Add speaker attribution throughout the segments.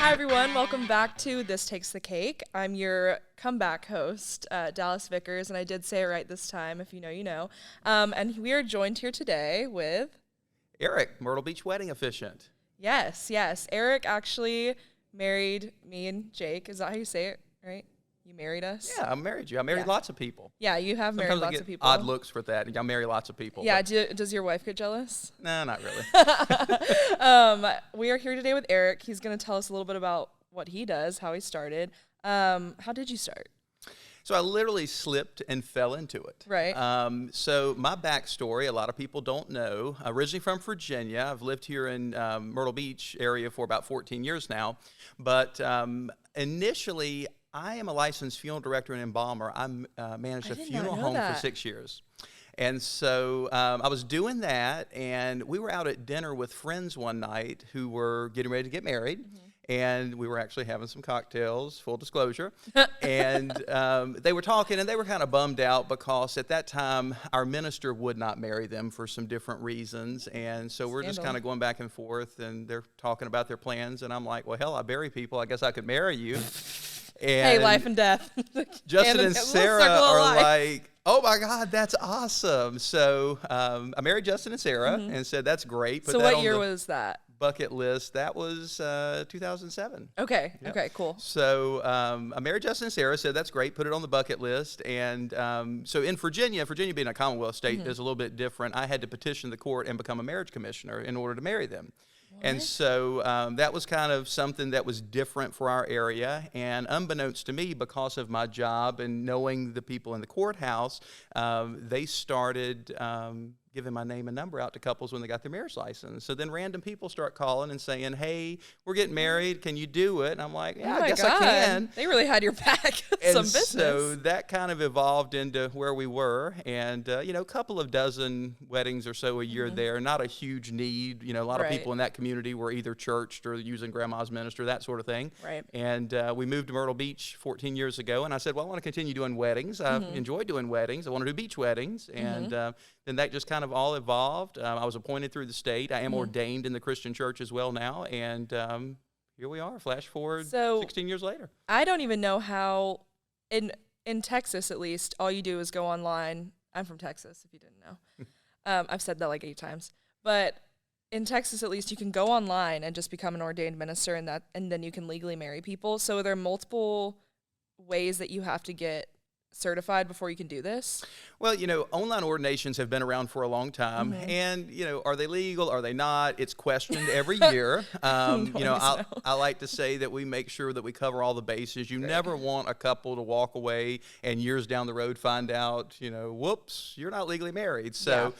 Speaker 1: Hi, everyone. Welcome back to This Takes the Cake. I'm your comeback host, Dallas Vickers, and I did say it right this time. If you know, you know. And we are joined here today with...
Speaker 2: Eric, Myrtle Beach wedding officiant.
Speaker 1: Yes. Eric actually married me and Jake. Is that how you say it, right? You married us?
Speaker 2: Yeah, I married you. I married lots of people.
Speaker 1: Yeah, you have married
Speaker 2: Sometimes I
Speaker 1: lots
Speaker 2: get
Speaker 1: of people.
Speaker 2: odd looks for that. I marry lots of people.
Speaker 1: Yeah, does your wife get jealous?
Speaker 2: No, not really.
Speaker 1: We are here today with Eric. He's going to tell us a little bit about what he does, how he started. How did you start?
Speaker 2: So I literally slipped and fell into it.
Speaker 1: Right.
Speaker 2: So my backstory, a lot of people don't know. Originally from Virginia. I've lived here in Myrtle Beach area for about 14 years now. But initially, I am a licensed funeral director and embalmer. I managed a funeral home for 6 years. And so I was doing that, and we were out at dinner with friends one night who were getting ready to get married. Mm-hmm. And we were actually having some cocktails, full disclosure. And they were talking, and they were kind of bummed out because at that time, our minister would not marry them for some different reasons. And so we're just kind of going back and forth, and they're talking about their plans. And I'm like, well, hell, I bury people. I guess I could marry you. And
Speaker 1: hey, life and death.
Speaker 2: Justin and Sarah are like, oh my God, that's awesome. So I married Justin and Sarah and said, that's great.
Speaker 1: So what year was that?
Speaker 2: Bucket list. That was 2007.
Speaker 1: Okay.
Speaker 2: Yep.
Speaker 1: Okay, cool.
Speaker 2: So I married Justin and Sarah, said that's great, put it on the bucket list. And so in Virginia being a Commonwealth state is a little bit different. I had to petition the court and become a marriage commissioner in order to marry them. What? And so that was kind of something that was different for our area. And unbeknownst to me, because of my job and knowing the people in the courthouse, they started giving my name and number out to couples when they got their marriage license. So then random people start calling and saying, hey, we're getting married. Can you do it? And I'm like, yeah, I guess I can.
Speaker 1: They really had your back. Some business.
Speaker 2: So that kind of evolved into where we were. And, a couple of dozen weddings or so a year there. Not a huge need. A lot of people in that community were either churched or using grandma's minister, that sort of thing.
Speaker 1: Right.
Speaker 2: And we moved to Myrtle Beach 14 years ago. And I said, well, I want to continue doing weddings. I enjoy doing weddings. I want to do beach weddings. And then that just kind of all evolved. I was appointed through the state. I am ordained in the Christian church as well now. And here we are, flash forward 16 years later.
Speaker 1: I don't even know how, in Texas at least, all you do is go online. I'm from Texas, if you didn't know. I've said that like 8 times. But in Texas at least, you can go online and just become an ordained minister, and then you can legally marry people. So there are multiple ways that you have to get certified before you can do this?
Speaker 2: Well, online ordinations have been around for a long time, and are they legal? Are they not? It's questioned every year. I like to say that we make sure that we cover all the bases. You never want a couple to walk away and years down the road find out, whoops, you're not legally married. So,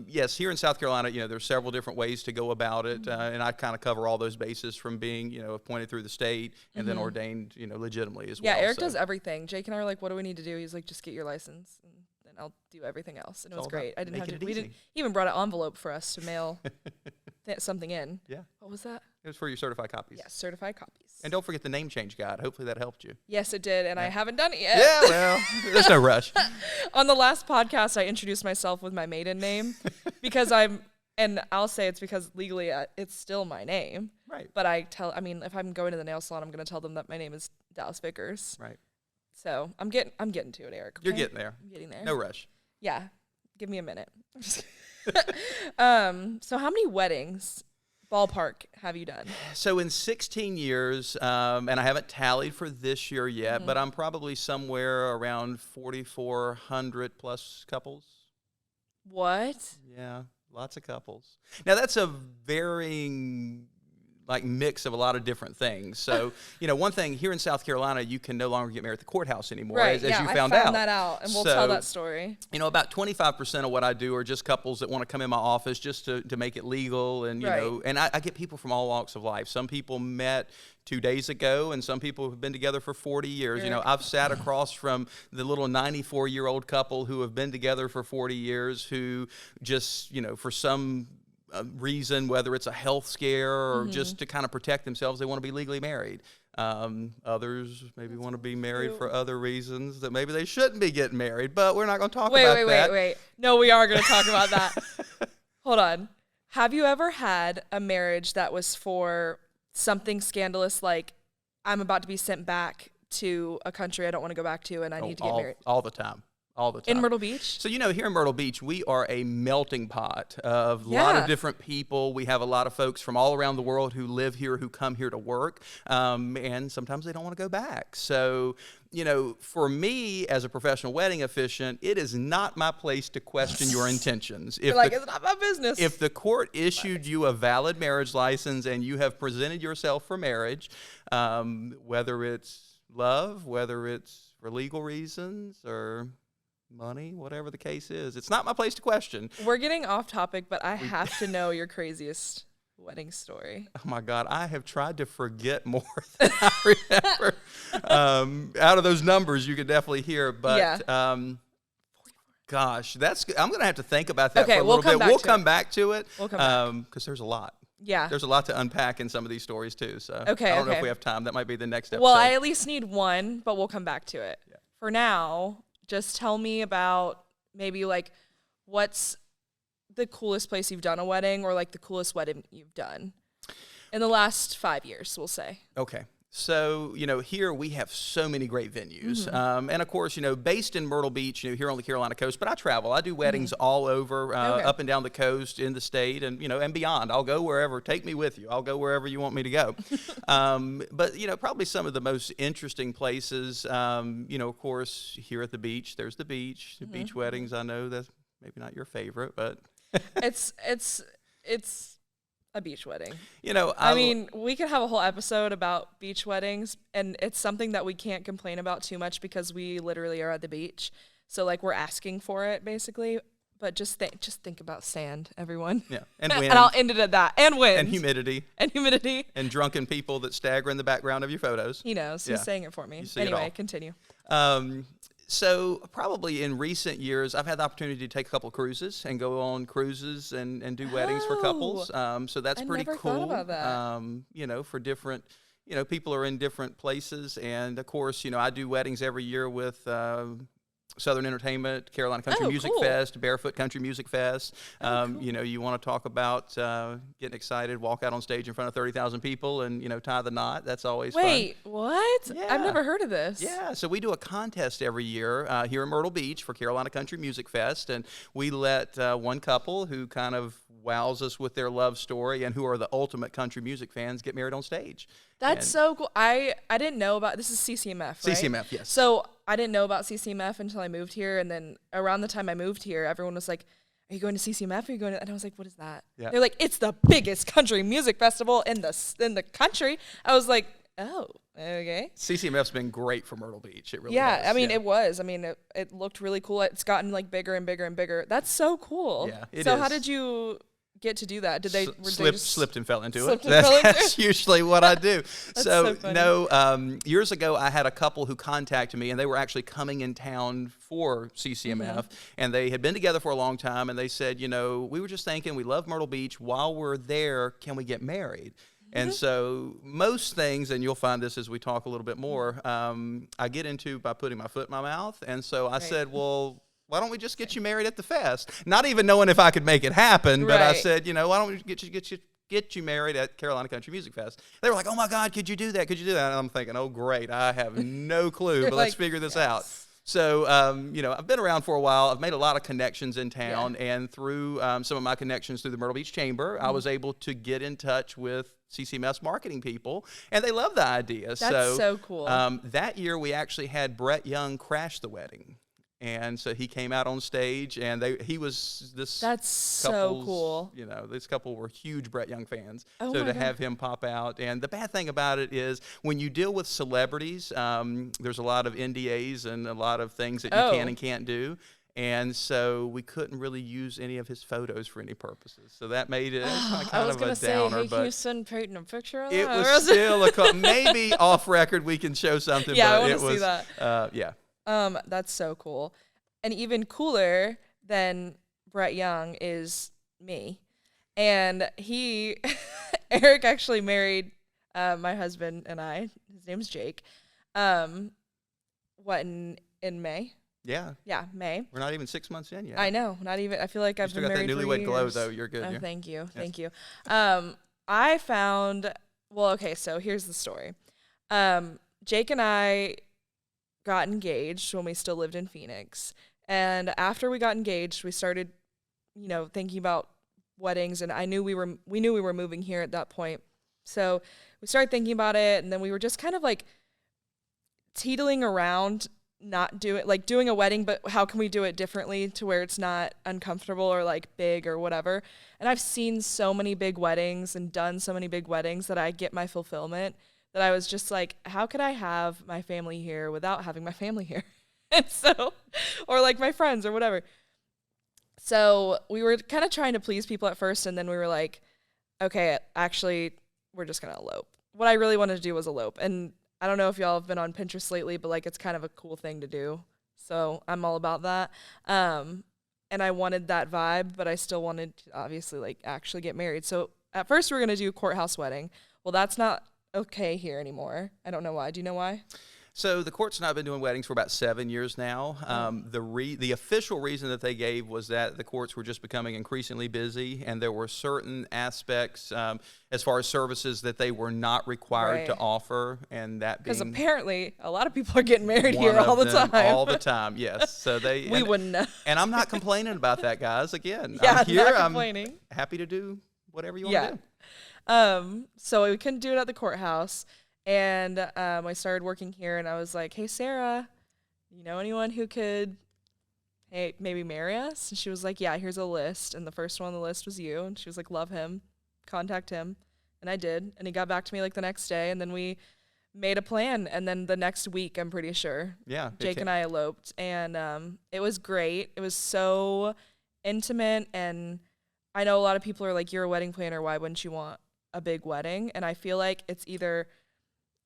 Speaker 2: yes, here in South Carolina, there's several different ways to go about it, and I kind of cover all those bases from being, appointed through the state and then ordained, legitimately as well.
Speaker 1: Yeah, Eric does everything. Jake and I were like, what do we need to do? He's like, just get your license, and then I'll do everything else. And it was great. I didn't have to. He even brought an envelope for us to mail something in.
Speaker 2: Yeah.
Speaker 1: What was that?
Speaker 2: It was for your certified copies.
Speaker 1: Yeah, certified copies.
Speaker 2: And don't forget the name change guide. Hopefully that helped you.
Speaker 1: Yes, it did, and I haven't done it yet.
Speaker 2: Yeah, well, there's no rush.
Speaker 1: On the last podcast, I introduced myself with my maiden name because and I'll say it's because legally it's still my name.
Speaker 2: Right.
Speaker 1: But if I'm going to the nail salon, I'm going to tell them that my name is Dallas Vickers.
Speaker 2: Right.
Speaker 1: So I'm getting to it, Eric. Okay?
Speaker 2: You're getting there.
Speaker 1: I'm getting there.
Speaker 2: No rush.
Speaker 1: Yeah. Give me a minute. So how many weddings, ballpark, have you done?
Speaker 2: So in 16 years, and I haven't tallied for this year yet, but I'm probably somewhere around 4,400 plus couples.
Speaker 1: What?
Speaker 2: Yeah, lots of couples. Now that's a varying mix of a lot of different things. So, one thing here in South Carolina, you can no longer get married at the courthouse anymore,
Speaker 1: right,
Speaker 2: as you found out.
Speaker 1: I found that out, and we'll tell that story.
Speaker 2: About 25% of what I do are just couples that want to come in my office just to make it legal, and and I get people from all walks of life. Some people met 2 days ago, and some people have been together for 40 years. I've sat across from the little 94-year-old couple who have been together for 40 years who just, for some reason, whether it's a health scare or just to kind of protect themselves, they want to be legally married. Others maybe want to be married for other reasons that maybe they shouldn't be getting married, but we're not going to talk about that.
Speaker 1: Wait. No, we are going to talk about that. Hold on. Have you ever had a marriage that was for something scandalous like I'm about to be sent back to a country I don't want to go back to and I need to get married?
Speaker 2: All the time. All the time.
Speaker 1: In Myrtle Beach?
Speaker 2: So, here in Myrtle Beach, we are a melting pot of a lot of different people. We have a lot of folks from all around the world who live here, who come here to work, and sometimes they don't want to go back. So, for me as a professional wedding officiant, it is not my place to question your intentions.
Speaker 1: It's not my business.
Speaker 2: If the court issued you a valid marriage license and you have presented yourself for marriage, whether it's love, whether it's for legal reasons or money, whatever the case is, it's not my place to question.
Speaker 1: We're getting off topic, but I have to know your craziest wedding story.
Speaker 2: Oh my God, I have tried to forget more than I remember. Out of those numbers, you could definitely hear, but gosh, I'm going to have to think about that for a little bit. We'll come back to it because there's a lot.
Speaker 1: Yeah.
Speaker 2: There's a lot to unpack in some of these stories too. So I don't know if we have time. That might be the next episode.
Speaker 1: Well, I at least need one, but we'll come back to it.
Speaker 2: Yeah.
Speaker 1: For now, just tell me about maybe like what's the coolest place you've done a wedding or like the coolest wedding you've done in the last 5 years, we'll say.
Speaker 2: Okay. So, here we have so many great venues. And of course, based in Myrtle Beach, here on the Carolina coast, but I travel. I do weddings all over, up and down the coast, in the state, and, and beyond. I'll go wherever. Take me with you. I'll go wherever you want me to go. But, probably some of the most interesting places, of course, here at the beach, there's the beach. The beach weddings, I know that's maybe not your favorite, but...
Speaker 1: It's a beach wedding.
Speaker 2: I
Speaker 1: mean, we could have a whole episode about beach weddings, and it's something that we can't complain about too much because we literally are at the beach. So like we're asking for it basically, but just think about sand, everyone.
Speaker 2: Yeah, and wind.
Speaker 1: And I'll end it at that. And wind.
Speaker 2: And humidity. And drunken people that stagger in the background of your photos.
Speaker 1: He knows. He's saying it for me. Anyway, continue.
Speaker 2: So probably in recent years, I've had the opportunity to take a couple of cruises and go on cruises and do weddings for couples. So that's pretty cool.
Speaker 1: I never thought about
Speaker 2: that. For different, people are in different places. And of course, I do weddings every year with Southern Entertainment, Carolina Country Music Fest, Barefoot Country Music Fest. Cool. You want to talk about getting excited, walk out on stage in front of 30,000 people and, tie the knot. That's always fun.
Speaker 1: Wait, what?
Speaker 2: Yeah.
Speaker 1: I've never heard of this.
Speaker 2: Yeah, so we do a contest every year here in Myrtle Beach for Carolina Country Music Fest, and we let one couple who kind of wows us with their love story and who are the ultimate country music fans get married on stage.
Speaker 1: That's so cool. I didn't know about this. Is CCMF, right?
Speaker 2: CCMF, yes.
Speaker 1: So I didn't know about CCMF until I moved here, and then around the time I moved here, everyone was like, "Are you going to CCMF? Are you going to?" And I was like, "What is that?"
Speaker 2: Yeah.
Speaker 1: They're like, "It's the biggest country music festival in the country." I was like, "Oh, okay."
Speaker 2: CCMF's been great for Myrtle Beach. It really
Speaker 1: has.
Speaker 2: Yeah,
Speaker 1: I mean, it was. I mean, it looked really cool. It's gotten like bigger and bigger and bigger. That's so cool.
Speaker 2: Yeah, it is.
Speaker 1: So how did you get to do that? Did they
Speaker 2: slipped and fell into it?
Speaker 1: Fell into
Speaker 2: That's usually what I do.
Speaker 1: so funny.
Speaker 2: No, years ago I had a couple who contacted me, and they were actually coming in town for CCMF, and they had been together for a long time, and they said, we were just thinking, we love Myrtle Beach. While we're there, can we get married? And so most things, and you'll find this as we talk a little bit more, I get into by putting my foot in my mouth. And so I said, well, why don't we just get you married at the fest? Not even knowing if I could make it happen, but I said, why don't we get you married at Carolina Country Music Fest? They were like, oh my God, could you do that? Could you do that? And I'm thinking, oh great, I have no clue, but let's figure this out. So, I've been around for a while. I've made a lot of connections in town, and through some of my connections through the Myrtle Beach Chamber, I was able to get in touch with CCMS marketing people, and they love the idea.
Speaker 1: That's so cool.
Speaker 2: That year, we actually had Brett Young crash the wedding. And so he came out on stage, and he was this. That's
Speaker 1: so cool.
Speaker 2: This couple were huge Brett Young fans.
Speaker 1: Oh
Speaker 2: so to have him pop out, and the bad thing about it is when you deal with celebrities, there's a lot of NDAs and a lot of things that you can and can't do. And so we couldn't really use any of his photos for any purposes. So that made it kind of a downer.
Speaker 1: I was going to say, hey, can you send Peyton a picture of that?
Speaker 2: It was still maybe off record we can show something.
Speaker 1: Yeah,
Speaker 2: but
Speaker 1: I want to see that.
Speaker 2: Yeah.
Speaker 1: That's so cool. And even cooler than Brett Young is me. And Eric actually married my husband and I. His name's Jake. In May?
Speaker 2: Yeah.
Speaker 1: Yeah, May.
Speaker 2: We're not even 6 months in yet.
Speaker 1: I know. Not even. I feel like I've been married for years.
Speaker 2: You still got that newlywed glow, though. You're good.
Speaker 1: Oh, thank you. Thank you. I found Well, okay, so here's the story. Jake and I got engaged when we still lived in Phoenix. And after we got engaged, we started, thinking about weddings, and we knew we were moving here at that point. So we started thinking about it, and then we were just kind of like teetering around doing a wedding, but how can we do it differently to where it's not uncomfortable or like big or whatever. And I've seen so many big weddings and done so many big weddings that I get my fulfillment, that I was just like, how could I have my family here without having my family here? And so, or like my friends or whatever. So we were kind of trying to please people at first, and then we were like, okay, actually, we're just going to elope. What I really wanted to do was elope. And I don't know if y'all have been on Pinterest lately, but like it's kind of a cool thing to do. So I'm all about that. And I wanted that vibe, but I still wanted to obviously like actually get married. So at first we were going to do a courthouse wedding. Well, that's not okay here anymore. I don't know why. Do you know why?
Speaker 2: So the court's not been doing weddings for about 7 years now. The official reason that they gave was that the courts were just becoming increasingly busy, and there were certain aspects as far as services that they were not required to offer, and that being,
Speaker 1: because apparently a lot of people are getting married here all the time.
Speaker 2: All the time, yes. So
Speaker 1: we wouldn't know. And
Speaker 2: I'm not complaining about that, guys. Again,
Speaker 1: yeah,
Speaker 2: I'm here.
Speaker 1: Not complaining.
Speaker 2: I'm happy to do whatever you want to do.
Speaker 1: So we couldn't do it at the courthouse. And I started working here, and I was like, hey, Sarah, you know anyone who could, maybe marry us? And she was like, yeah, here's a list. And the first one on the list was you. And she was like, love him. Contact him. And I did. And he got back to me like the next day. And then we made a plan. And then the next week, I'm pretty sure, Jake and I eloped. And it was great. It was so intimate. And I know a lot of people are like, you're a wedding planner. Why wouldn't you want a big wedding? And I feel like it's either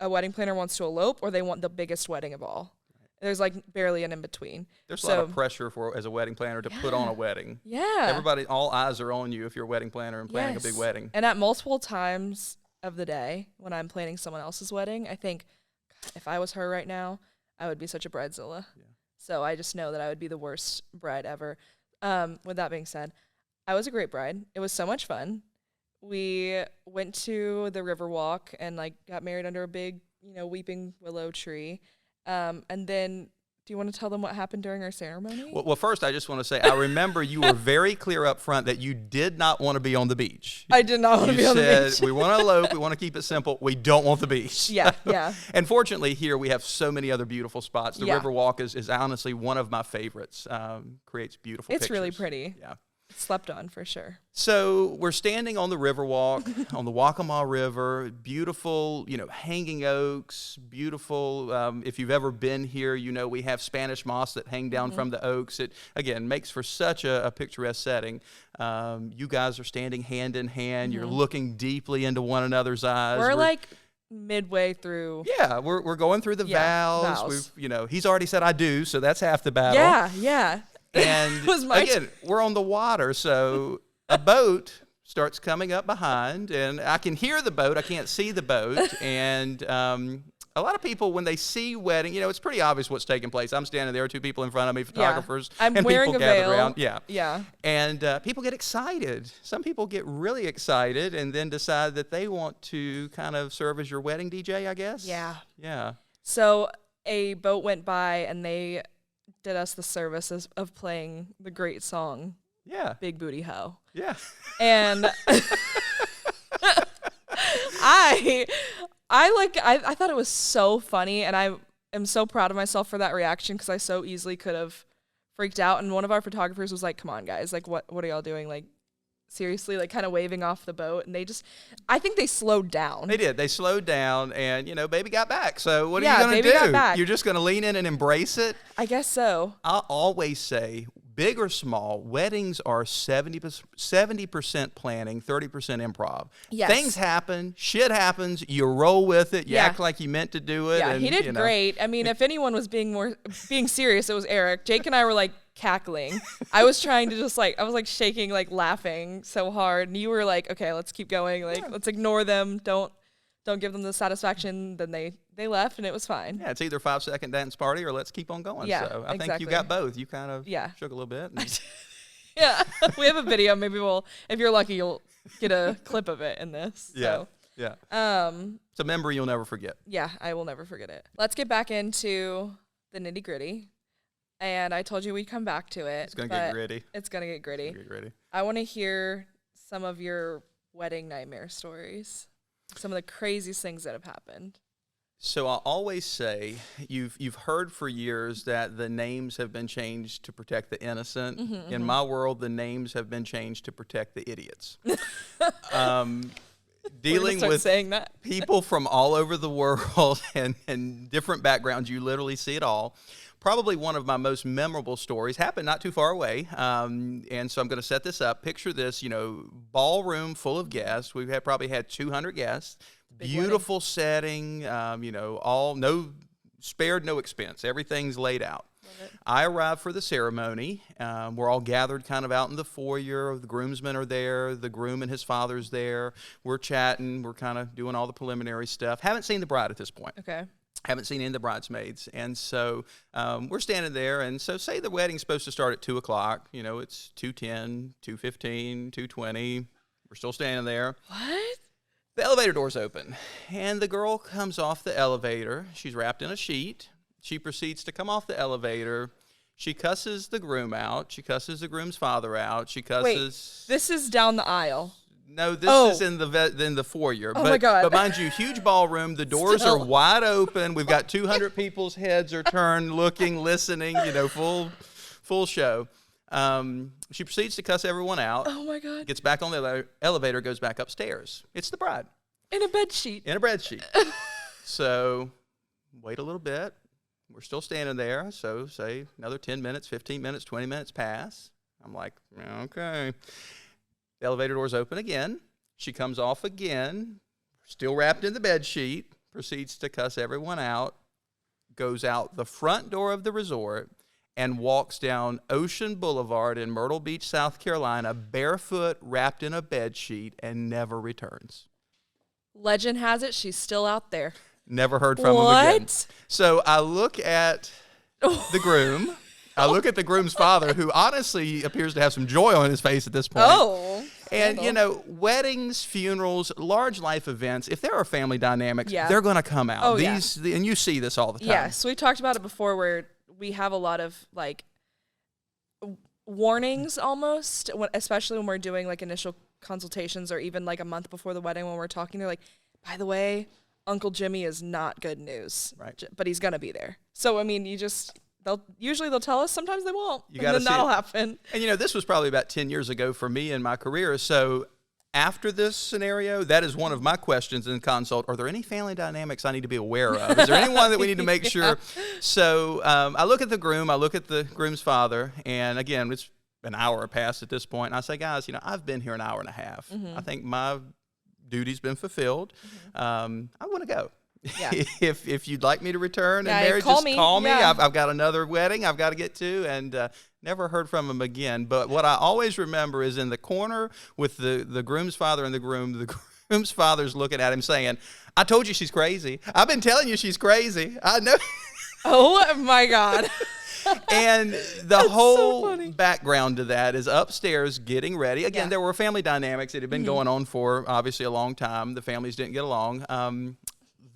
Speaker 1: a wedding planner wants to elope or they want the biggest wedding of all. Right. There's like barely an in-between.
Speaker 2: There's a lot of pressure as a wedding planner to put on a wedding.
Speaker 1: Yeah.
Speaker 2: All eyes are on you if you're a wedding planner and planning a big wedding.
Speaker 1: And at multiple times of the day when I'm planning someone else's wedding, I think, God, if I was her right now, I would be such a bridezilla. Yeah. So I just know that I would be the worst bride ever. With that being said, I was a great bride. It was so much fun. We went to the Riverwalk and like got married under a big, weeping willow tree. And then, do you want to tell them what happened during our ceremony?
Speaker 2: Well, first, I just want to say, I remember you were very clear up front that you did not want to be on the beach.
Speaker 1: I did not want to be on the beach.
Speaker 2: You said, we want to elope, we want to keep it simple, we don't want the beach.
Speaker 1: Yeah, yeah.
Speaker 2: And fortunately, here we have so many other beautiful spots. The Riverwalk is honestly one of my favorites. Creates beautiful pictures.
Speaker 1: It's really pretty.
Speaker 2: Yeah.
Speaker 1: Slept on for sure.
Speaker 2: So we're standing on the Riverwalk on the Waccamaw River. Beautiful, hanging oaks. Beautiful. If you've ever been here, we have Spanish moss that hang down from the oaks. It again makes for such a picturesque setting. You guys are standing hand in hand. You're looking deeply into one another's eyes.
Speaker 1: We're like midway through.
Speaker 2: Yeah, we're going through the vows. He's already said I do, so that's half the battle.
Speaker 1: Yeah.
Speaker 2: And again, we're on the water, so a boat starts coming up behind, and I can hear the boat. I can't see the boat. And a lot of people, when they see wedding, it's pretty obvious what's taking place. I'm standing there, 2 people in front of me, photographers,
Speaker 1: I'm
Speaker 2: and
Speaker 1: wearing
Speaker 2: people
Speaker 1: a
Speaker 2: gathered
Speaker 1: veil.
Speaker 2: around.
Speaker 1: Yeah.
Speaker 2: And people get excited. Some people get really excited and then decide that they want to kind of serve as your wedding DJ, I guess. Yeah.
Speaker 1: So a boat went by, and they did us the service of playing the great song, Big Booty Ho.
Speaker 2: Yeah.
Speaker 1: And I thought it was so funny, and I am so proud of myself for that reaction, because I so easily could have freaked out. And one of our photographers was like, come on, guys, like, what are y'all doing? Like, seriously, like, kind of waving off the boat. And I think they slowed down.
Speaker 2: They did. They slowed down, and, baby got back. So what are you going to do?
Speaker 1: Got back.
Speaker 2: You're just going to lean in and embrace it?
Speaker 1: I guess so.
Speaker 2: I'll always say, big or small, weddings are 70% planning, 30% improv.
Speaker 1: Yes.
Speaker 2: Things happen. Shit happens. You roll with it. You act like you meant to do it.
Speaker 1: Yeah,
Speaker 2: and,
Speaker 1: he did great. I mean, if anyone was being serious, it was Eric. Jake and I were like cackling. I was trying to I was like shaking, like laughing so hard. And you were like, okay, let's keep going. Like, let's ignore them. Don't give them the satisfaction. Then they left, and it was fine.
Speaker 2: Yeah, it's either 5-second dance party or let's keep on going.
Speaker 1: Yeah,
Speaker 2: so I think you got both. You kind of shook a little bit.
Speaker 1: Yeah, we have a video. Maybe if you're lucky, you'll get a clip of it in this.
Speaker 2: Yeah.
Speaker 1: So.
Speaker 2: Yeah. It's a memory you'll never forget.
Speaker 1: Yeah, I will never forget it. Let's get back into the nitty gritty. And I told you we'd come back to it.
Speaker 2: It's going to get gritty.
Speaker 1: It's going to get gritty.
Speaker 2: It's gonna get gritty.
Speaker 1: I want to hear some of your wedding nightmare stories. Some of the craziest things that have happened.
Speaker 2: So I always say, you've heard for years that the names have been changed to protect the innocent. In my world, the names have been changed to protect the idiots. Dealing with
Speaker 1: saying that.
Speaker 2: people from all over the world and different backgrounds, you literally see it all. Probably one of my most memorable stories happened not too far away. And so I'm going to set this up. Picture this, ballroom full of guests. We've probably had 200 guests. Beautiful wedding. Setting, spared no expense. Everything's laid out. I arrived for the ceremony. We're all gathered kind of out in the foyer. The groomsmen are there. The groom and his father's there. We're chatting. We're kind of doing all the preliminary stuff. Haven't seen the bride at this point.
Speaker 1: Okay.
Speaker 2: Haven't seen any of the bridesmaids. And so we're standing there. And so say the wedding's supposed to start at 2 o'clock. It's 2:10, 2:15, 2:20. We're still standing there.
Speaker 1: What?
Speaker 2: The elevator doors open, and the girl comes off the elevator. She's wrapped in a sheet. She proceeds to come off the elevator. She cusses the groom out. She cusses the groom's father out. She cusses...
Speaker 1: Wait, this is down the aisle.
Speaker 2: No, this is in the foyer.
Speaker 1: Oh, my God.
Speaker 2: But mind you, huge ballroom. The doors are wide open. We've got 200 people's heads are turned, looking, listening, full show. She proceeds to cuss everyone out.
Speaker 1: Oh, my God.
Speaker 2: Gets back on the elevator, goes back upstairs. It's the bride.
Speaker 1: In a bed sheet.
Speaker 2: In a bed sheet. So wait a little bit. We're still standing there. So say another 10 minutes, 15 minutes, 20 minutes pass. I'm like, okay. The elevator doors open again. She comes off again, still wrapped in the bed sheet, proceeds to cuss everyone out, goes out the front door of the resort, and walks down Ocean Boulevard in Myrtle Beach, South Carolina, barefoot, wrapped in a bed sheet, and never returns.
Speaker 1: Legend has it she's still out there.
Speaker 2: Never heard from him again. So I look at the groom. I look at the groom's father, who honestly appears to have some joy on his face at this point.
Speaker 1: Oh.
Speaker 2: And, weddings, funerals, large life events, if there are family dynamics, they're going to come out.
Speaker 1: Oh,
Speaker 2: and you see this all the time.
Speaker 1: Yes, we talked about it before where we have a lot of, warnings almost, especially when we're doing, initial consultations or even, a month before the wedding when we're talking. They're like, by the way, Uncle Jimmy is not good news. Right. But he's going to be there. So, I mean, they'll tell us, sometimes they won't.
Speaker 2: You gotta
Speaker 1: and then that'll happen.
Speaker 2: And this was probably about 10 years ago for me in my career. So after this scenario, that is one of my questions in consult. Are there any family dynamics I need to be aware of? Is there anyone that we need to make sure? So I look at the groom, I look at the groom's father, and again, it's an hour past at this point. And I say, guys, I've been here an hour and a half. Mm-hmm. I think my duty's been fulfilled. Mm-hmm. I want to go. Yeah. If you'd like me to return and marry, just call me. Yeah. I've got another wedding I've got to get to, and never heard from him again. But what I always remember is in the corner with the groom's father and the groom's father's looking at him saying, I told you she's crazy. I've been telling you she's crazy. I know.
Speaker 1: Oh, my God.
Speaker 2: And the whole background to that is upstairs getting ready. Again, there were family dynamics that had been going on for obviously a long time. The families didn't get along.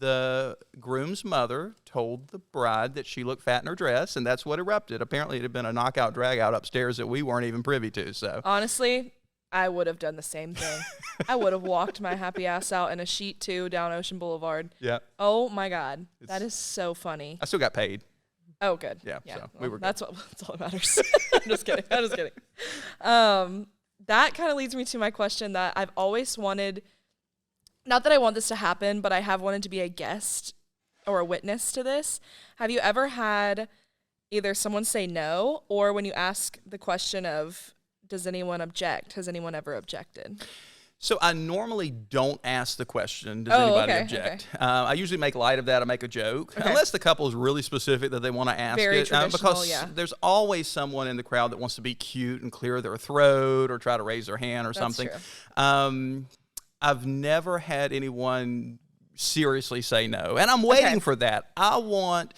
Speaker 2: The groom's mother told the bride that she looked fat in her dress, and that's what erupted. Apparently, it had been a knockout, drag-out upstairs that we weren't even privy to. So
Speaker 1: honestly, I would have done the same thing. I would have walked my happy ass out in a sheet, too, down Ocean Boulevard. Yeah. Oh, my God. That is so funny.
Speaker 2: I still got paid.
Speaker 1: Oh, good.
Speaker 2: Yeah, so
Speaker 1: well,
Speaker 2: we were good.
Speaker 1: That's all that matters. I'm just kidding. That kind of leads me to my question that I've always wanted. Not that I want this to happen, but I have wanted to be a guest or a witness to this. Have you ever had either someone say no, or when you ask the question of, does anyone object? Has anyone ever objected?
Speaker 2: So I normally don't ask the question, does anybody object? Okay. I usually make light of that. I make a joke. Okay. Unless the couple is really specific that they want to ask
Speaker 1: Very
Speaker 2: it.
Speaker 1: Traditional,
Speaker 2: because there's always someone in the crowd that wants to be cute and clear their throat or try to raise their hand or something.
Speaker 1: True.
Speaker 2: I've never had anyone seriously say no, and I'm waiting for that. I want...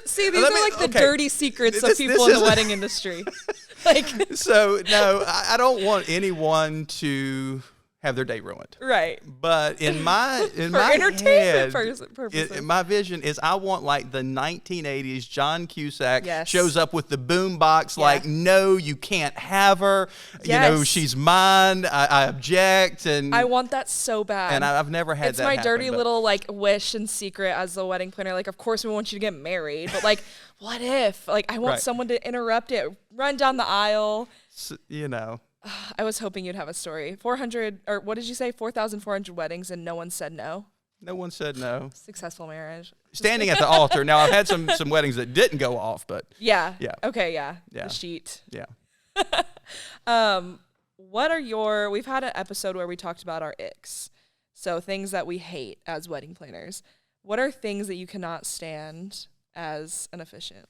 Speaker 1: See, these are the dirty secrets of people in the wedding industry.
Speaker 2: So, no, I don't want anyone to have their day ruined.
Speaker 1: Right.
Speaker 2: But in my
Speaker 1: For
Speaker 2: my
Speaker 1: entertainment
Speaker 2: head,
Speaker 1: purposes.
Speaker 2: my vision is I want like the 1980s John Cusack
Speaker 1: Yes.
Speaker 2: shows up with the boom box
Speaker 1: Yeah.
Speaker 2: like, no, you can't have her.
Speaker 1: Yes.
Speaker 2: You know, she's mine. I object. And
Speaker 1: I want that so bad.
Speaker 2: and I've never had
Speaker 1: it's
Speaker 2: that
Speaker 1: my
Speaker 2: happen,
Speaker 1: dirty
Speaker 2: but-
Speaker 1: little like wish and secret as the wedding planner. Like, of course we want you to get married, but like, what if? Like, I want
Speaker 2: Right.
Speaker 1: someone to interrupt it, run down the aisle.
Speaker 2: you know.
Speaker 1: I was hoping you'd have a story. 400, or what did you say? 4,400 weddings and no one said no.
Speaker 2: No one said no.
Speaker 1: Successful marriage.
Speaker 2: Standing at the altar. Now, I've had some weddings that didn't go off, but
Speaker 1: Yeah.
Speaker 2: Yeah.
Speaker 1: Okay. Yeah.
Speaker 2: Yeah.
Speaker 1: The sheet.
Speaker 2: yeah.
Speaker 1: What are we've had an episode where we talked about our icks. So things that we hate as wedding planners. What are things that you cannot stand as an officiant?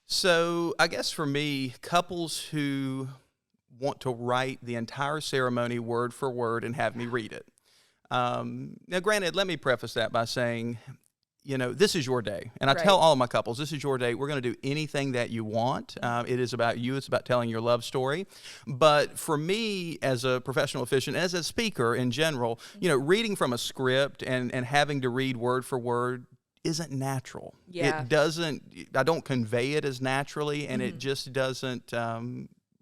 Speaker 2: So I guess for me, couples who want to write the entire ceremony word for word and have me read it. Now, granted, let me preface that by saying, you know, this is your day. And I
Speaker 1: Right.
Speaker 2: tell all of my couples, this is your day. We're going to do anything that you want. It is about you. It's about telling your love story. But for me, as a professional officiant, as a speaker in general, you know, reading from a script and having to read word for word isn't natural.
Speaker 1: Yeah.
Speaker 2: It doesn't, I don't convey it as naturally, and it just doesn't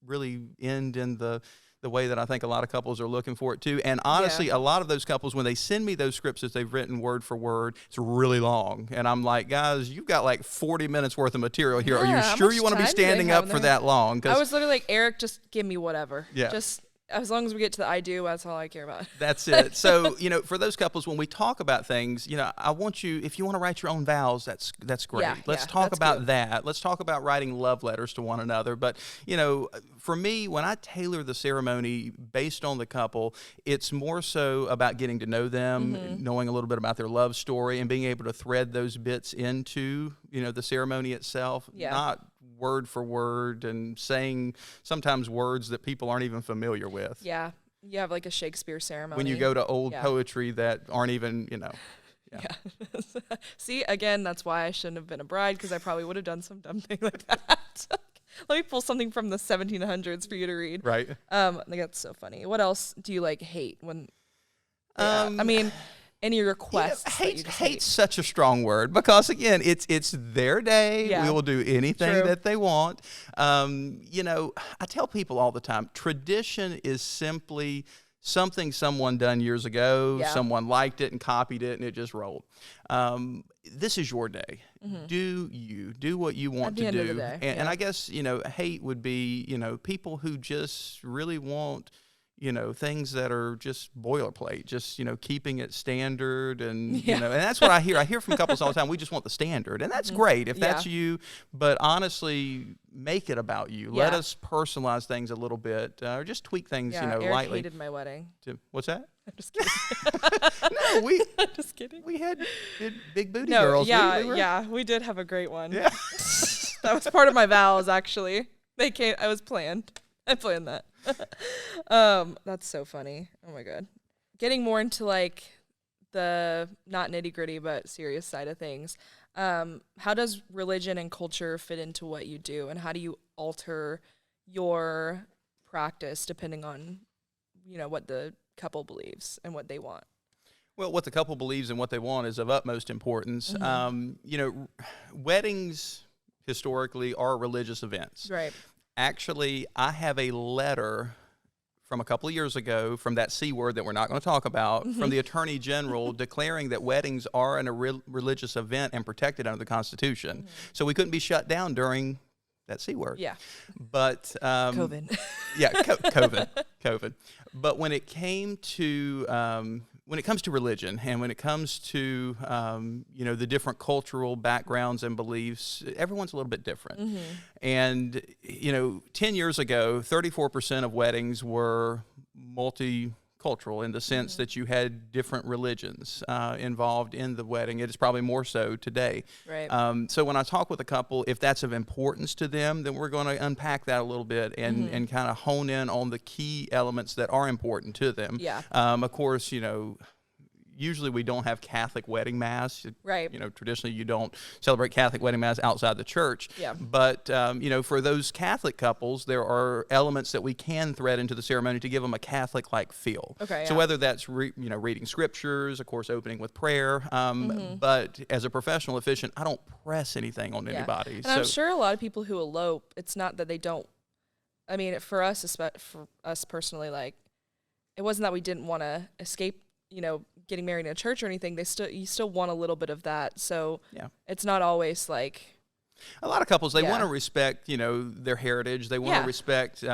Speaker 2: really end in the way that I think a lot of couples are looking for it to. And honestly, a lot of those couples, when they send me those scripts that they've written word for word, it's really long. And I'm like, guys, you've got like 40 minutes worth of material here. Are
Speaker 1: Yeah,
Speaker 2: you
Speaker 1: how
Speaker 2: sure
Speaker 1: much
Speaker 2: you want to be
Speaker 1: time do they
Speaker 2: standing
Speaker 1: have
Speaker 2: up
Speaker 1: in
Speaker 2: for
Speaker 1: there?
Speaker 2: that long?
Speaker 1: I was literally like, Eric, just give me whatever.
Speaker 2: Yeah.
Speaker 1: Just as long as we get to the I do, that's all I care about.
Speaker 2: That's it. So, you know, for those couples, when we talk about things, you know, I want you, if you want to write your own vows, that's great.
Speaker 1: Yeah,
Speaker 2: Let's
Speaker 1: yeah,
Speaker 2: talk
Speaker 1: that's
Speaker 2: about
Speaker 1: cute.
Speaker 2: that. Let's talk about writing love letters to one another. But, you know, for me, when I tailor the ceremony based on the couple, it's more so about getting to know them, knowing a little bit about their love story, and being able to thread those bits into, you know, the ceremony itself,
Speaker 1: Yeah.
Speaker 2: not word for word and saying sometimes words that people aren't even familiar with.
Speaker 1: Yeah. You have like a Shakespeare ceremony.
Speaker 2: When you go to old
Speaker 1: Yeah.
Speaker 2: poetry that aren't even, you know.
Speaker 1: Yeah. See, again, that's why I shouldn't have been a bride, because I probably would have done some dumb thing like that. Let me pull something from the 1700s for you to read.
Speaker 2: Right.
Speaker 1: I think that's so funny. What else do you like hate when? I mean, any requests? that you just hate?
Speaker 2: Hate's such a strong word, because again, it's their day.
Speaker 1: Yeah.
Speaker 2: We will do anything
Speaker 1: True.
Speaker 2: that they want. You know, I tell people all the time, tradition is simply something someone done years ago.
Speaker 1: Yeah.
Speaker 2: Someone liked it and copied it, and it just rolled. This is your day. Do what you want
Speaker 1: the
Speaker 2: to
Speaker 1: end of
Speaker 2: do.
Speaker 1: the day,
Speaker 2: And I guess, you know, hate would be, you know, people who just really want, you know, things that are just boilerplate, just, you know, keeping it standard. And, you know, and that's what I hear. I hear from couples all the time, we just want the standard. And that's great if that's you. But honestly, make it about you. Let
Speaker 1: Yeah.
Speaker 2: us personalize things a little bit, or just tweak things,
Speaker 1: Yeah,
Speaker 2: you know,
Speaker 1: Eric
Speaker 2: lightly.
Speaker 1: hated my wedding.
Speaker 2: What's that?
Speaker 1: I'm just kidding.
Speaker 2: No, we
Speaker 1: Just kidding.
Speaker 2: had big booty
Speaker 1: No,
Speaker 2: girls.
Speaker 1: yeah,
Speaker 2: we were,
Speaker 1: yeah, we did have a great one.
Speaker 2: Yeah.
Speaker 1: That was part of my vows, actually. They came. I was planned. I planned that. That's so funny. Oh my god. Getting more into like the not nitty gritty but serious side of things. How does religion and culture fit into what you do, and how do you alter your practice depending on, you know, what the couple believes and what they want?
Speaker 2: Well, what the couple believes and what they want is of utmost importance. You know, weddings historically are religious events.
Speaker 1: Right.
Speaker 2: Actually, I have a letter from a couple of years ago from that C word that we're not going to talk about, from the Attorney General declaring that weddings are a religious event and protected under the Constitution. So we couldn't be shut down during that C word.
Speaker 1: Yeah.
Speaker 2: But
Speaker 1: COVID.
Speaker 2: yeah, COVID. But when it came to when it comes to religion, and when it comes to you know, the different cultural backgrounds and beliefs, everyone's a little bit different. And you know, 10 years ago, 34% of weddings were multicultural in the sense that you had different religions involved in the wedding. It is probably more so today.
Speaker 1: Right.
Speaker 2: So when I talk with a couple, if that's of importance to them, then we're going to unpack that a little bit and kind of hone in on the key elements that are important to them.
Speaker 1: Yeah.
Speaker 2: Of course, you know, usually we don't have Catholic wedding mass.
Speaker 1: Right.
Speaker 2: You know, traditionally you don't celebrate Catholic wedding mass outside the church.
Speaker 1: Yeah.
Speaker 2: But, you know, for those Catholic couples, there are elements that we can thread into the ceremony to give them a Catholic-like feel.
Speaker 1: Okay.
Speaker 2: So
Speaker 1: Yeah.
Speaker 2: whether that's, reading scriptures, of course, opening with prayer. But as a professional officiant, I don't press anything on anybody.
Speaker 1: And I'm sure a lot of people who elope, it's not that they don't. I mean, for us personally, like, it wasn't that we didn't want to escape, you know, getting married in a church or anything. You still want a little bit of that. So
Speaker 2: yeah,
Speaker 1: it's not always like.
Speaker 2: A lot of couples, they want to respect, you know, their heritage. They want to respect, you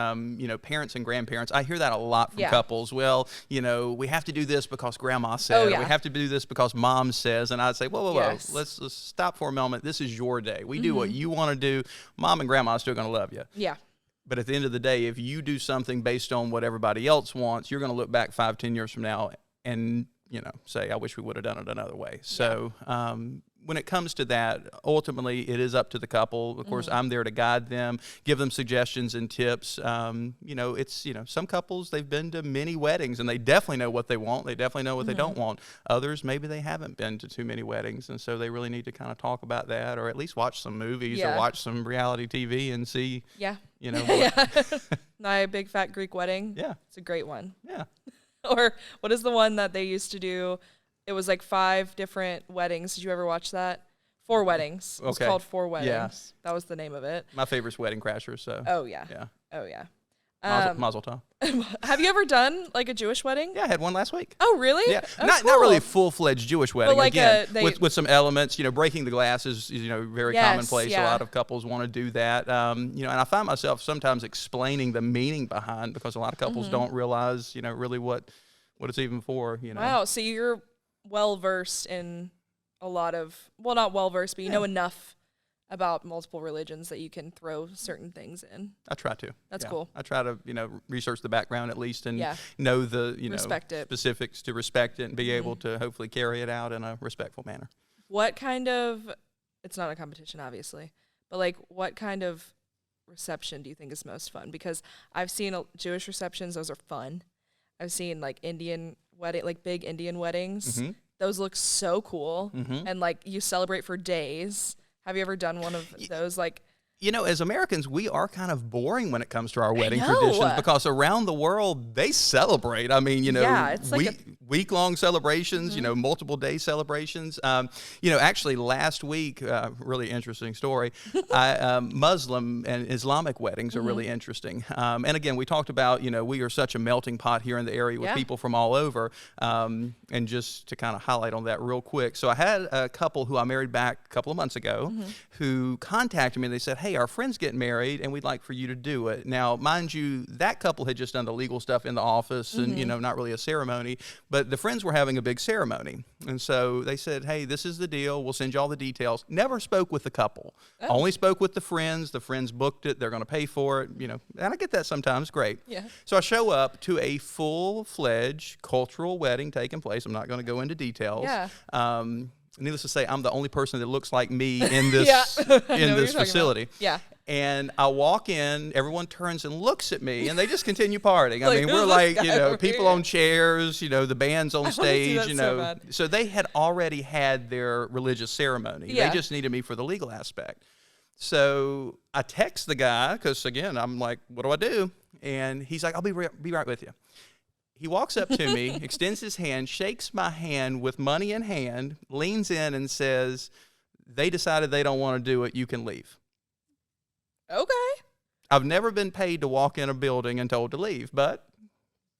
Speaker 2: know, parents and grandparents. I hear that a lot from couples. Well, you know, we have to do this because grandma said. We have to do this because mom says. And I'd say, whoa. Let's stop for a moment. This is your day. We do what you want to do. Mom and grandma are still going to love you.
Speaker 1: Yeah.
Speaker 2: But at the end of the day, if you do something based on what everybody else wants, you're going to look back 5-10 years from now and, you know, say, I wish we would have done it another way. So when it comes to that, ultimately, it is up to the couple. Of course, I'm there to guide them, give them suggestions and tips. You know, it's, you know, some couples, they've been to many weddings, and they definitely know what they want. They definitely know what they don't want. Others, maybe they haven't been to too many weddings, and so they really need to kind of talk about that, or at least watch some movies or watch some reality TV and see, you know.
Speaker 1: My Big Fat Greek Wedding.
Speaker 2: Yeah.
Speaker 1: It's a great one.
Speaker 2: Yeah.
Speaker 1: Or what is the one that they used to do? It was like 5 different weddings. Did you ever watch that? 4 weddings. It was called 4 Weddings. Yeah. That was the name of it.
Speaker 2: My favorite's Wedding Crashers. So.
Speaker 1: Oh, yeah.
Speaker 2: Yeah.
Speaker 1: Oh, yeah.
Speaker 2: Mazel tov.
Speaker 1: Have you ever done like a Jewish wedding?
Speaker 2: Yeah, I had one last week.
Speaker 1: Oh, really?
Speaker 2: Yeah,
Speaker 1: Oh,
Speaker 2: not really a full-fledged Jewish wedding.
Speaker 1: But like
Speaker 2: again, with some elements, you know, breaking the glass is, you know, very commonplace.
Speaker 1: Yeah.
Speaker 2: A lot of couples want to do that. You know, and I find myself sometimes explaining the meaning behind, because a lot of couples don't realize, you know, really what it's even for. You know.
Speaker 1: Wow. So you're well versed in a lot of, well, not well versed, but you know enough about multiple religions that you can throw certain things in.
Speaker 2: I try to.
Speaker 1: That's cool.
Speaker 2: I try to, you know, research the background at least and know the, you know, specifics to respect it and be able to hopefully carry it out in a respectful manner.
Speaker 1: What kind of, it's not a competition obviously, but like what kind of reception do you think is most fun? Because I've seen Jewish receptions, those are fun. I've seen like Indian wedding, like big Indian weddings. Those look so cool. And like you celebrate for days. Have you ever done one of those? Like,
Speaker 2: you know, as Americans, we are kind of boring when it comes to our wedding traditions, because around the world, they celebrate. I mean, you know,
Speaker 1: it's like
Speaker 2: week-long celebrations, you know, multiple-day celebrations. You know, actually, last week, really interesting story, Muslim and Islamic weddings are really interesting. And again, we talked about, you know, we are such a melting pot here in the area with people from all over. And just to kind of highlight on that real quick. So I had a couple who I married back a couple of months ago who contacted me, and they said, hey, our friend's getting married, and we'd like for you to do it. Now, mind you, that couple had just done the legal stuff in the office and, you know, not really a ceremony, but the friends were having a big ceremony. And so they said, hey, this is the deal. We'll send you all the details. Never spoke with the couple. Only spoke with the friends. The friends booked it. They're going to pay for it, you know, and I get that sometimes. Great.
Speaker 1: Yeah.
Speaker 2: So I show up to a full-fledged cultural wedding taking place. I'm not going to go into details. Yeah. Needless to say, I'm the only person that looks like me in this in this facility.
Speaker 1: Yeah.
Speaker 2: And I walk in, everyone turns and looks at me, and they just continue partying. I mean, we're like, you know, people on chairs, you know, the band's on stage, you know. So they had already had their religious ceremony. They just needed me for the legal aspect. So I text the guy, because again, I'm like, what do I do? And he's like, I'll be right with you. He walks up to me, extends his hand, shakes my hand with money in hand, leans in and says, they decided they don't want to do it, you can leave.
Speaker 1: Okay.
Speaker 2: I've never been paid to walk in a building and told to leave, but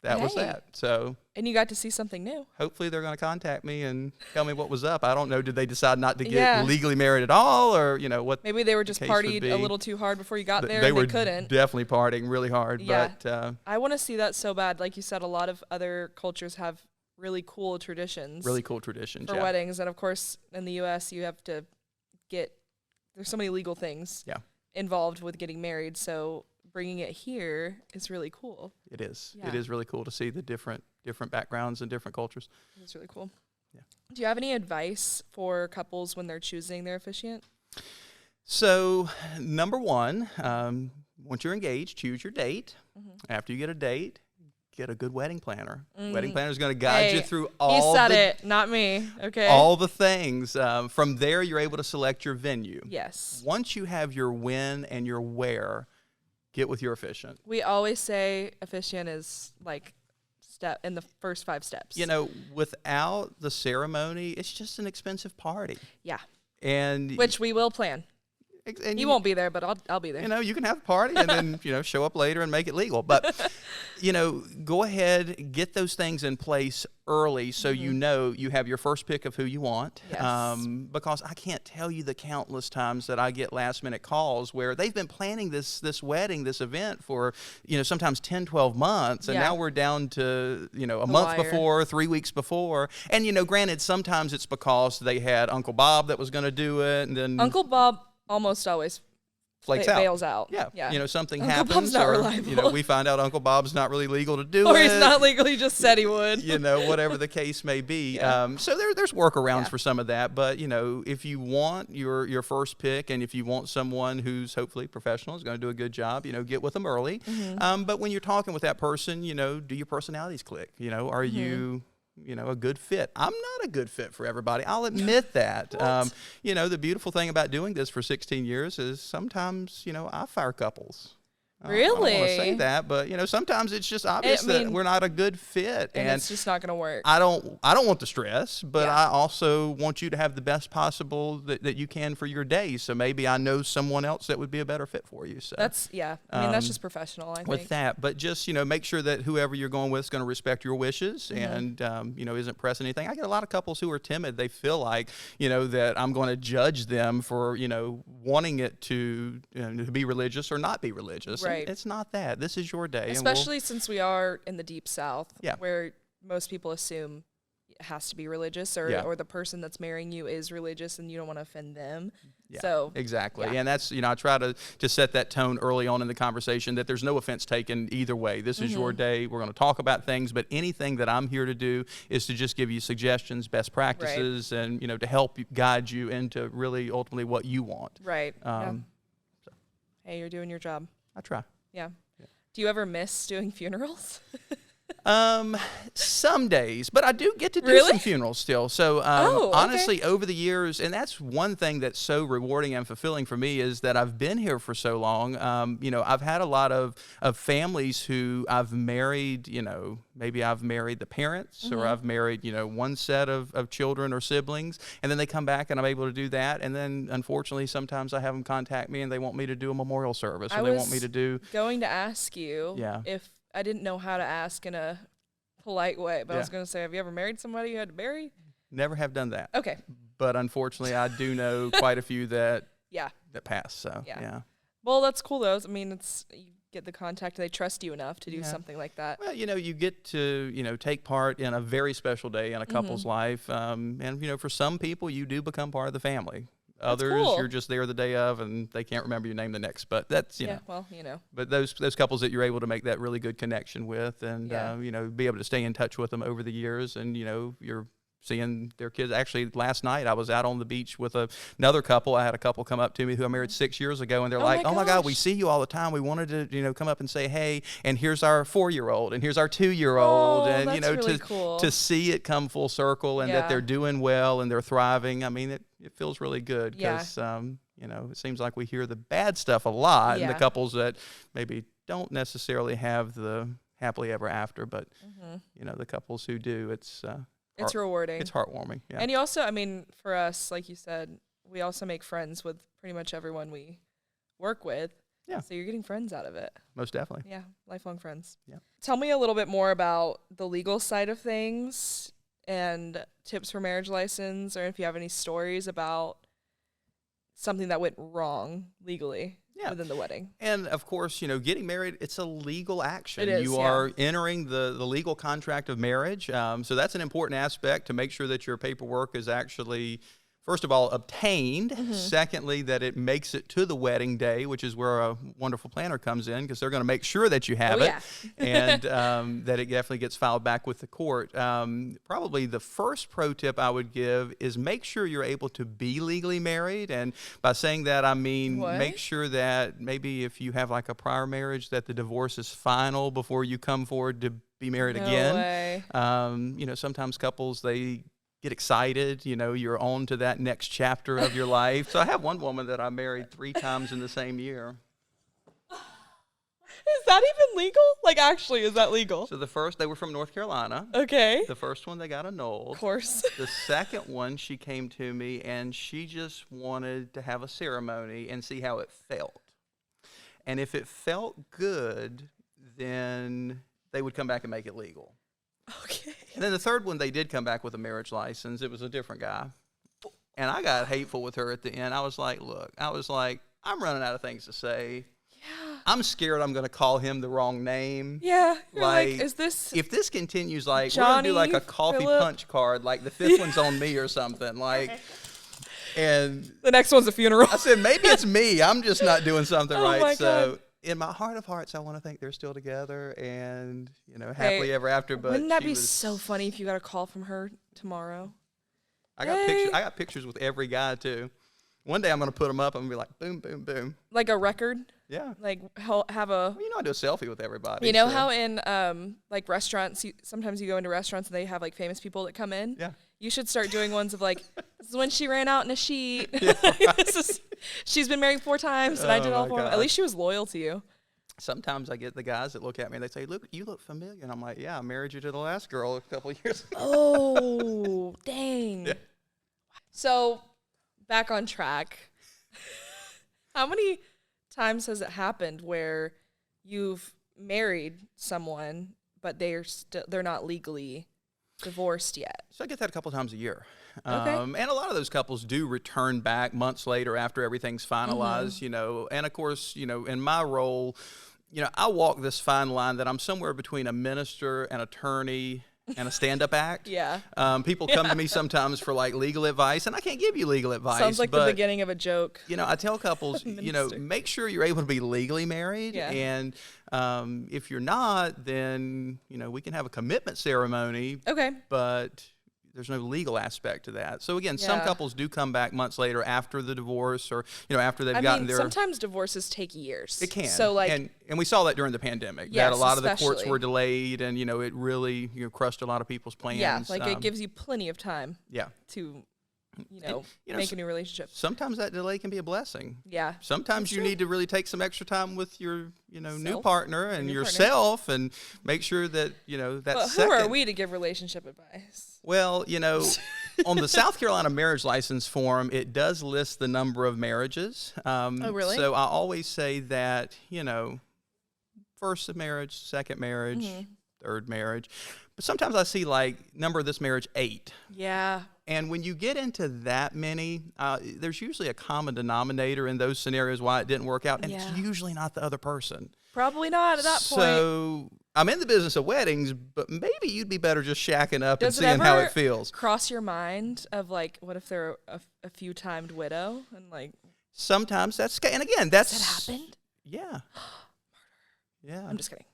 Speaker 2: that was that. So.
Speaker 1: And you got to see something new.
Speaker 2: Hopefully they're going to contact me and tell me what was up. I don't know. Did they decide not to get legally married at all, or, you know, what?
Speaker 1: Maybe they were just partied a little too hard before you got there and they couldn't.
Speaker 2: Definitely partying really hard.
Speaker 1: Yeah.
Speaker 2: But
Speaker 1: I want to see that so bad. Like you said, a lot of other cultures have really cool traditions.
Speaker 2: Really cool traditions,
Speaker 1: for weddings. And of course, in the U.S., you have to there's so many legal things involved with getting married. So bringing it here is really cool.
Speaker 2: It is. Yeah. It is really cool to see the different backgrounds and different cultures.
Speaker 1: It's really cool. Yeah. Do you have any advice for couples when they're choosing their officiant?
Speaker 2: So, number one, once you're engaged, choose your date. After you get a date, get a good wedding planner. Wedding planner is going to guide you through all
Speaker 1: He said it, not me. Okay.
Speaker 2: all the things. From there, you're able to select your venue.
Speaker 1: Yes.
Speaker 2: Once you have your when and your where, get with your officiant.
Speaker 1: We always say officiant is like step in the first 5 steps.
Speaker 2: You know, without the ceremony, it's just an expensive party.
Speaker 1: Yeah.
Speaker 2: And
Speaker 1: Which we will plan.
Speaker 2: And
Speaker 1: He won't be there, but I'll be there.
Speaker 2: You know, you can have a party and then, show up later and make it legal. But, go ahead, get those things in place early so you know you have your first pick of who you want.
Speaker 1: Yes.
Speaker 2: Because I can't tell you the countless times that I get last-minute calls where they've been planning this wedding, this event for, sometimes 10, 12 months. And now we're down to, a month before, 3 weeks before. And, granted, sometimes it's because they had Uncle Bob that was going to do it. And then
Speaker 1: Uncle Bob almost always bails out.
Speaker 2: Yeah. Something
Speaker 1: Uncle
Speaker 2: happens.
Speaker 1: Bob's not
Speaker 2: or,
Speaker 1: reliable.
Speaker 2: we find out Uncle Bob's not really legal to do it.
Speaker 1: Or he's not legal, he just said he would.
Speaker 2: Whatever the case may be.
Speaker 1: Yeah.
Speaker 2: So there's workarounds for some of that. But, if you want your first pick and if you want someone who's hopefully professional, is going to do a good job, get with them early. But when you're talking with that person, do your personalities click? Are you... a good fit. I'm not a good fit for everybody. I'll admit that. The beautiful thing about doing this for 16 years is sometimes, I fire couples.
Speaker 1: Really?
Speaker 2: I don't want to say that, but sometimes it's just obvious that we're not a good fit,
Speaker 1: and it's just not going to work.
Speaker 2: I don't want the stress, but I also want you to have the best possible that you can for your day. So maybe I know someone else that would be a better fit for you. So
Speaker 1: that's that's just professional. I think
Speaker 2: with that, but just make sure that whoever you're going with is going to respect your wishes and isn't pressing anything. I get a lot of couples who are timid. They feel like that I'm going to judge them for wanting it to be religious or not be religious.
Speaker 1: Right.
Speaker 2: It's not that. This is your day.
Speaker 1: Especially since we are in the deep South,
Speaker 2: Yeah.
Speaker 1: where most people assume it has to be religious or the person that's marrying you is religious and you don't want to offend them.
Speaker 2: Yeah,
Speaker 1: So
Speaker 2: exactly.
Speaker 1: Yeah.
Speaker 2: And that's, I try to set that tone early on in the conversation that there's no offense taken either way. This is your day. We're going to talk about things, but anything that I'm here to do is to just give you suggestions, best practices, and, to help guide you into really ultimately what you want.
Speaker 1: Right. Hey, you're doing your job.
Speaker 2: I try.
Speaker 1: Yeah. Do you ever miss doing funerals?
Speaker 2: Some days, but I do get to do
Speaker 1: Really?
Speaker 2: some funerals still. So
Speaker 1: Okay.
Speaker 2: honestly, over the years, and that's one thing that's so rewarding and fulfilling for me is that I've been here for so long. I've had a lot of families who I've married, maybe I've married the parents or I've married, one set of children or siblings, and then they come back and I'm able to do that. And then unfortunately, sometimes I have them contact me and they want me to do a memorial service or they want me to do.
Speaker 1: Going to ask you if I didn't know how to ask in a polite way, but I was going to say, have you ever married somebody you had to bury?
Speaker 2: Never have done that.
Speaker 1: Okay.
Speaker 2: But unfortunately, I do know quite a few that that pass. So
Speaker 1: yeah. Well, that's cool though. I mean, you get the contact and they trust you enough to do something like that.
Speaker 2: Well, you get to take part in a very special day in a couple's life, and for some people, you do become part of the family. Others,
Speaker 1: cool.
Speaker 2: You're just there the day of, and they can't remember your name the next. But that's
Speaker 1: well.
Speaker 2: But those couples that you're able to make that really good connection with, and be able to stay in touch with them over the years, and you're seeing their kids. Actually, last night I was out on the beach with another couple. I had a couple come up to me who I married 6 years ago, and they're like, "Oh my God, we see you all the time. We wanted to, come up and say hey. And here's our 4-year-old, and here's our 2-year-old, and
Speaker 1: that's really cool.
Speaker 2: to see it come full circle, and that they're doing well and they're thriving. I mean, it feels really good because it seems like we hear the bad stuff a lot, and the couples that maybe don't necessarily have the happily ever after, but the couples who do, it's
Speaker 1: rewarding.
Speaker 2: It's heartwarming. Yeah.
Speaker 1: And you also, I mean, for us, like you said, we also make friends with pretty much everyone we work with.
Speaker 2: Yeah.
Speaker 1: So you're getting friends out of it.
Speaker 2: Most definitely.
Speaker 1: Yeah. Lifelong friends.
Speaker 2: Yeah.
Speaker 1: Tell me a little bit more about the legal side of things and tips for marriage license, or if you have any stories about something that went wrong legally within the wedding.
Speaker 2: And of course, getting married, it's a legal action.
Speaker 1: It is,
Speaker 2: you are entering the legal contract of marriage. So that's an important aspect to make sure that your paperwork is actually, first of all, obtained.
Speaker 1: Mm-hmm.
Speaker 2: Secondly, that it makes it to the wedding day, which is where a wonderful planner comes in, because they're going to make sure that you have it, and that it definitely gets filed back with the court. Probably the first pro tip I would give is make sure you're able to be legally married. And by saying that, I mean make sure that maybe if you have like a prior marriage, that the divorce is final before you come forward to be married again.
Speaker 1: Way.
Speaker 2: You know, sometimes couples, they get excited, you know, you're on to that next chapter of your life. So I have one woman that I married 3 times in the same year.
Speaker 1: Is that even legal? Like, actually, is that legal?
Speaker 2: So the first, they were from North Carolina.
Speaker 1: Okay.
Speaker 2: The first one, they got annulled.
Speaker 1: Of course.
Speaker 2: The second one, she came to me and she just wanted to have a ceremony and see how it felt. And if it felt good, then they would come back and make it legal.
Speaker 1: Okay.
Speaker 2: And then the third one, they did come back with a marriage license. It was a different guy. And I got hateful with her at the end. I was like, look, I'm running out of things to say.
Speaker 1: Yeah.
Speaker 2: I'm scared I'm going to call him the wrong name.
Speaker 1: Yeah. You're like, is this
Speaker 2: if this continues, like,
Speaker 1: Johnny,
Speaker 2: we're going to do like a coffee
Speaker 1: Phillip?
Speaker 2: punch card, like the 5th one's on me or something. Like, and
Speaker 1: the next one's a funeral?
Speaker 2: I said, maybe it's me. I'm just not doing something
Speaker 1: Oh
Speaker 2: right.
Speaker 1: my
Speaker 2: So
Speaker 1: God.
Speaker 2: in my heart of hearts, I want to think they're still together and, you know, happily ever after. But
Speaker 1: wouldn't that be so funny if you got a call from her tomorrow?
Speaker 2: I got pictures with every guy too. One day I'm going to put them up. I'm going to be like, boom, boom, boom.
Speaker 1: Like a record?
Speaker 2: Yeah.
Speaker 1: Like have a...
Speaker 2: Well, you know, I do a selfie with everybody.
Speaker 1: You know how in like restaurants, sometimes you go into restaurants and they have like famous people that come in?
Speaker 2: Yeah.
Speaker 1: You should start doing ones of like, this is when she ran out in a sheet.
Speaker 2: Yeah,
Speaker 1: right. She's been married 4 times and I did all 4. At least she was loyal to you.
Speaker 2: Sometimes I get the guys that look at me and they say, look, you look familiar. And I'm like, yeah, I married you to the last girl a couple of years ago.
Speaker 1: Oh, dang.
Speaker 2: Yeah.
Speaker 1: So, back on track. How many times has it happened where you've married someone, but they're not legally divorced yet?
Speaker 2: So I get that a couple times a year.
Speaker 1: Okay.
Speaker 2: And a lot of those couples do return back months later after everything's finalized, you know. And of course, you know, in my role, you know, I walk this fine line that I'm somewhere between a minister, an attorney, and a stand-up act.
Speaker 1: Yeah.
Speaker 2: People come to me sometimes for like legal advice, and I can't give you legal advice.
Speaker 1: Sounds like the beginning of a joke.
Speaker 2: You know, I tell couples, you know, make sure you're able to be legally married.
Speaker 1: Yeah.
Speaker 2: And if you're not, then, you know, we can have a commitment ceremony.
Speaker 1: Okay.
Speaker 2: But there's no legal aspect to that. So again, some couples do come back months later after the divorce, or, you know, after they've gotten their...
Speaker 1: sometimes divorces take years.
Speaker 2: It can.
Speaker 1: So like,
Speaker 2: and we saw that during the pandemic.
Speaker 1: Yes,
Speaker 2: that a lot of the courts
Speaker 1: especially.
Speaker 2: were delayed, and, you know, it really, you know, crushed a lot of people's plans.
Speaker 1: yeah, like it gives you plenty of time.
Speaker 2: Yeah.
Speaker 1: To, you
Speaker 2: And,
Speaker 1: know,
Speaker 2: you know,
Speaker 1: make a new relationship.
Speaker 2: Sometimes that delay can be a blessing.
Speaker 1: Yeah.
Speaker 2: Sometimes you need to really take some extra time with your, you know, new partner and
Speaker 1: New
Speaker 2: yourself, and make sure that, you know, that
Speaker 1: But who are we to give relationship advice?
Speaker 2: Well, you know, on the South Carolina marriage license form, it does list the number of marriages.
Speaker 1: Oh, really?
Speaker 2: So I always say that, you know, first marriage, second marriage, third marriage. But sometimes I see like number of this marriage 8.
Speaker 1: Yeah.
Speaker 2: And when you get into that many, there's usually a common denominator in those scenarios why it didn't work out, and it's usually not the other person.
Speaker 1: Probably not at that point.
Speaker 2: So I'm in the business of weddings, but maybe you'd be better just shacking up and
Speaker 1: Does it
Speaker 2: seeing how
Speaker 1: ever
Speaker 2: it feels.
Speaker 1: cross your mind of like, what if they're a few timed widow and like,
Speaker 2: Sometimes that's, and again, that's...
Speaker 1: has that happened?
Speaker 2: Yeah. Yeah.
Speaker 1: I'm just kidding.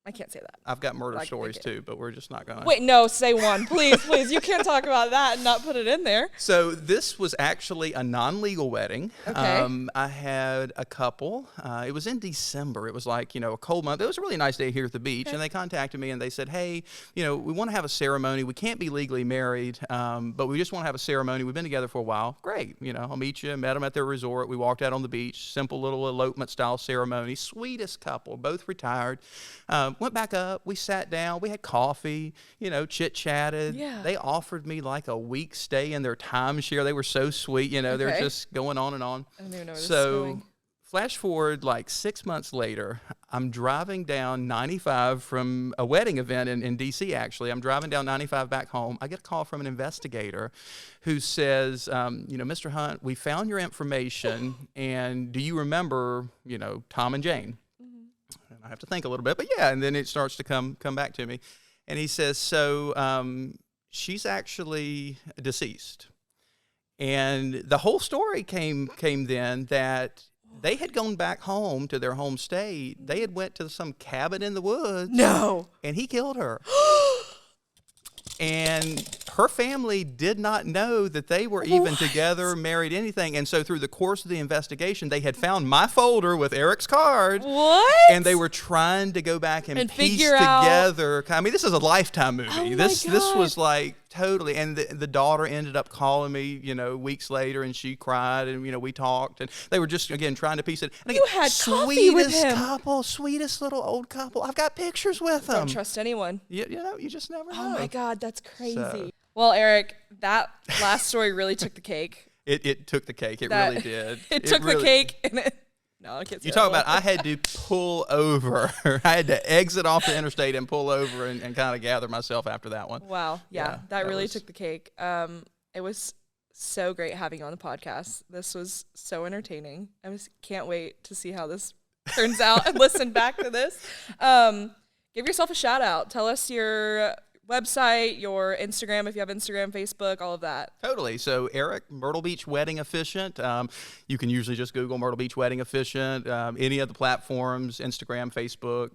Speaker 1: I can't say that.
Speaker 2: I've got murder
Speaker 1: Like,
Speaker 2: stories
Speaker 1: okay.
Speaker 2: too, but we're just not going to.
Speaker 1: Wait, no, say one. Please, please. You can't talk about that and not put it in there.
Speaker 2: So this was actually a non-legal wedding.
Speaker 1: Okay.
Speaker 2: I had a couple. It was in December. It was like, you know, a cold month. It was a really nice day here at the beach.
Speaker 1: Okay.
Speaker 2: And they contacted me and they said, hey, you know, we want to have a ceremony. We can't be legally married, but we just want to have a ceremony. We've been together for a while. Great. You know, I'll meet you. Met them at their resort. We walked out on the beach. Simple little elopement style ceremony. Sweetest couple. Both retired. Went back up. We sat down. We had coffee, you know, chit-chatted.
Speaker 1: Yeah.
Speaker 2: They offered me like a week stay in their timeshare. They were so sweet, you know, they're
Speaker 1: Okay.
Speaker 2: just going on and on.
Speaker 1: I don't even know where this is
Speaker 2: So
Speaker 1: going.
Speaker 2: flash forward like 6 months later, I'm driving down 95 from a wedding event in D.C. actually. I'm driving down 95 back home. I get a call from an investigator who says, you know, Mr. Hunt, we found your information, and do you remember, you know, Tom and Jane? And I have to think a little bit, but yeah, and then it starts to come back to me. And he says, so she's actually deceased. And the whole story came then that they had gone back home to their home state. They had went to some cabin in the woods.
Speaker 1: No.
Speaker 2: And he killed her. And her family did not know that they were even together, married, anything. And so through the course of the investigation, they had found my folder with Eric's card.
Speaker 1: What?
Speaker 2: And they were trying to go back and piece
Speaker 1: figure out.
Speaker 2: together. I mean, this is a Lifetime movie.
Speaker 1: Oh
Speaker 2: this
Speaker 1: my
Speaker 2: this was
Speaker 1: God.
Speaker 2: like totally. And the daughter ended up calling me, weeks later, and she cried, and we talked, and they were just again trying to piece it. And
Speaker 1: You
Speaker 2: again,
Speaker 1: had coffee with him.
Speaker 2: sweetest little old couple. I've got pictures with them.
Speaker 1: Don't trust anyone.
Speaker 2: You just never know.
Speaker 1: Oh my God, that's crazy.
Speaker 2: So-
Speaker 1: Well, Eric, that last story really took the cake.
Speaker 2: It took the cake. It
Speaker 1: That-
Speaker 2: really did.
Speaker 1: It took the cake, and no, I can't say
Speaker 2: You
Speaker 1: that
Speaker 2: talk
Speaker 1: one.
Speaker 2: about I had to pull over. I had to exit off the interstate and pull over and kind of gather myself after that one.
Speaker 1: Wow, yeah,
Speaker 2: Yeah,
Speaker 1: that
Speaker 2: that
Speaker 1: really
Speaker 2: was-
Speaker 1: took the cake. It was so great having you on the podcast. This was so entertaining. I can't wait to see how this turns out and listen back to this. Give yourself a shout out. Tell us your website, your Instagram, if you have Instagram, Facebook, all of that.
Speaker 2: Totally. So Eric, Myrtle Beach Wedding Officiant. You can usually just Google Myrtle Beach Wedding Officiant. Any of the platforms, Instagram, Facebook.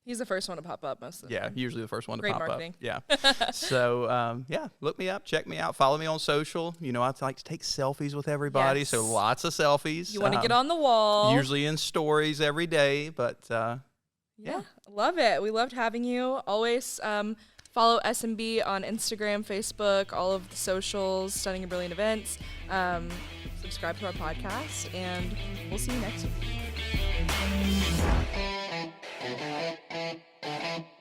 Speaker 1: He's the first one to pop up most of the
Speaker 2: Yeah,
Speaker 1: time.
Speaker 2: usually the first one to
Speaker 1: Great
Speaker 2: pop
Speaker 1: marketing.
Speaker 2: up. Yeah. So, look me up, check me out, follow me on social. I like to take selfies with everybody, so
Speaker 1: Yes.
Speaker 2: lots of selfies.
Speaker 1: You want to get on the wall.
Speaker 2: Usually in stories every day, but
Speaker 1: Yeah, love it. We loved having you. Always follow SMB on Instagram, Facebook, all of the socials, Stunning and Brilliant Events. Subscribe to our podcast, and we'll see you next week.